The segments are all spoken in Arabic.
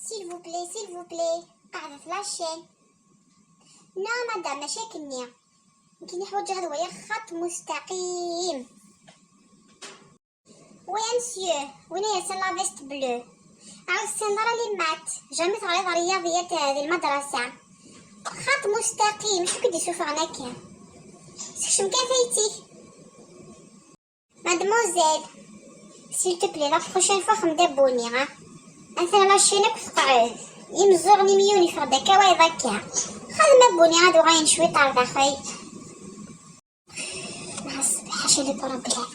سيل فو بلي قاعدة في لاشين. لا مدام ماشي كنية، يمكن يحوج هذا ويا خط مستقيم. ويا مسيو وين هي سان لافيست بلو؟ عاود السندرة اللي مات جامي تغيض رياضيات هذه المدرسة. خط مستقيم شو كدي تشوف هناك؟ شو مكان فايتي مادموزيل؟ سيل تبلي لا بروشين فوا خمدابوني ها مثلا لاشينك في قعد يمزغني ميوني فردا كواي ذكا خدمة بوني هادو غاين شوي طارد اخي حاشا لي بروبليم.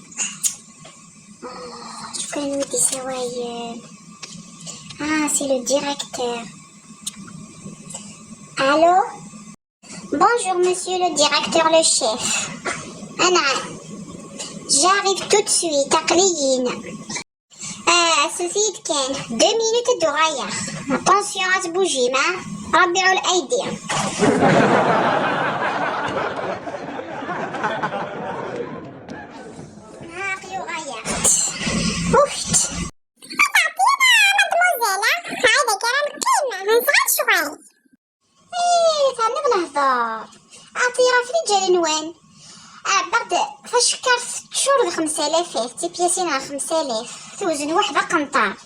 شوف كان ودي سوايا. سي لو ديريكتور. الو بونجور مسيو لو ديريكتور لو شيف. انا j'arrive tout de suite عقليين. سوسيد كان 2 مينوت دغيا. اتونسيون تبوجي ما ربعوا الايدي. عقلي غيرت وفت. هذا كلام كلمة هنصعد شوي. ثاني نهضر عطيرة في رجال نوان. بعد فاش كرت شهور 5000 تي بياسين على 5000 توزن واحدة قنطار.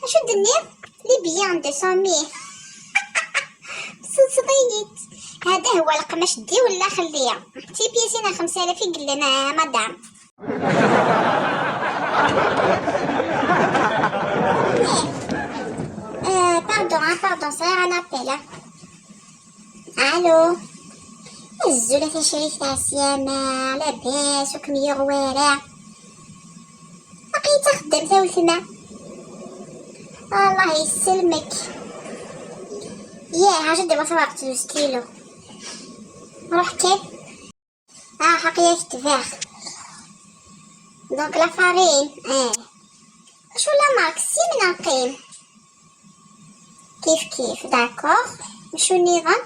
شو الدنيا لي بيان 200,000 صديت. هذا هو القماش دي ولا خليها تي بياسين على 5000 يقول لنا مدام. باردون صغير انا ابيلا. الو الزولة تاع شريك تاع السيامة لاباس وكمية غوارع بقيت خدام تا وثما. الله يسلمك. حاجة دابا فرقت 2 كيلو. نروح كيف؟ حقيقة تفاخ دونك لا فارين. شو لا مارك سي منقيم كيف داكوغ. شو النظام؟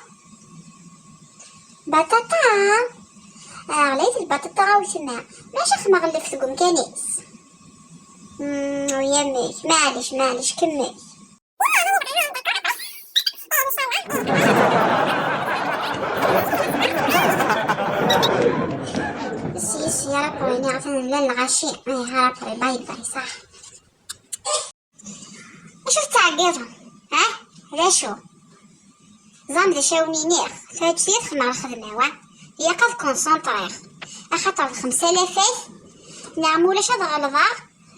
بطاطا. غليت البطاطا غاوتنا ماشي ما غلفت تقوم كنيس. ويا معليش كمل. سي يا رب ويني عرفنا لا الغاشي. يا رب باي صح. شوف تعقيرهم هذا شو زعما دا شاوني نير فهادشي مع الخدمة هي قد كونسونطريغ اخاطر 5000 نعمو لاش هاد غلظار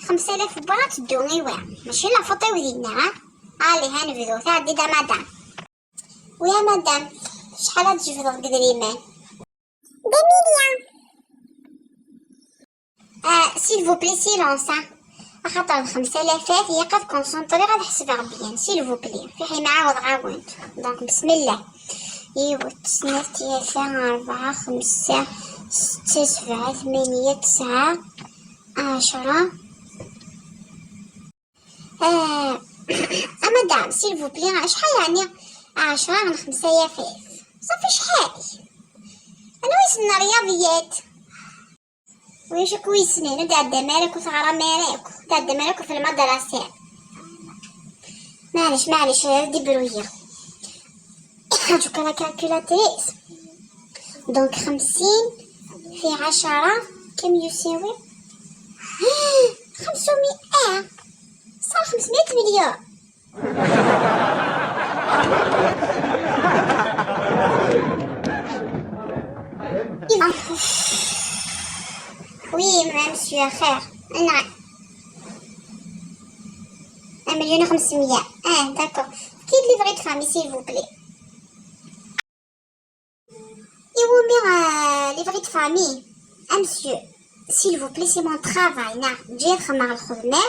5000 برا تدو غيوا ماشي لا فطيو ديالنا. الي هنفذو تعدي دا مدام. ويا مدام شحال هاد تجبدو قدريمان؟ 2 مليون. سيل فو بلي سيلونس خاطر 5000 هي قد كونسونطري غنحسبها بيان سيل فو بلي في حين عاود عاونت. دونك بسم الله. ايوا 2 3 4 5 6 7 8 9 10. مدام سيل فو بلي شحال يعني 10 من 5000 صافي شحال؟ انا ويسنا رياضيات ويش كويسنين وقاعدة مالك وثغرة مالك قاعدة مالك في المدرسة. معلش دي بروية. هاجوك انا كالكولاتريس. دونك 50 في 10 كم يساوي؟ 500. صار 500 مليون. وي مسيو خير. نعم 1,500,000. داكوغ كي ليفري دو فامي سيل فو بلي. ايوا مي ليفري دو فامي مسيو سيل فو بلي سي مون طرافاي. نعم جي نخمم على الخدمة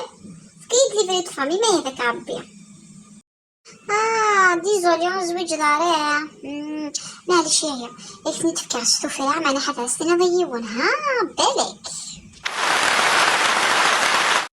كي ليفري دو فامي ما هذاك ربي. ديزولي نزوج داري. معليش هي ياك نتفكر ستوفيها معنا حتى سنة ضيونها بالك.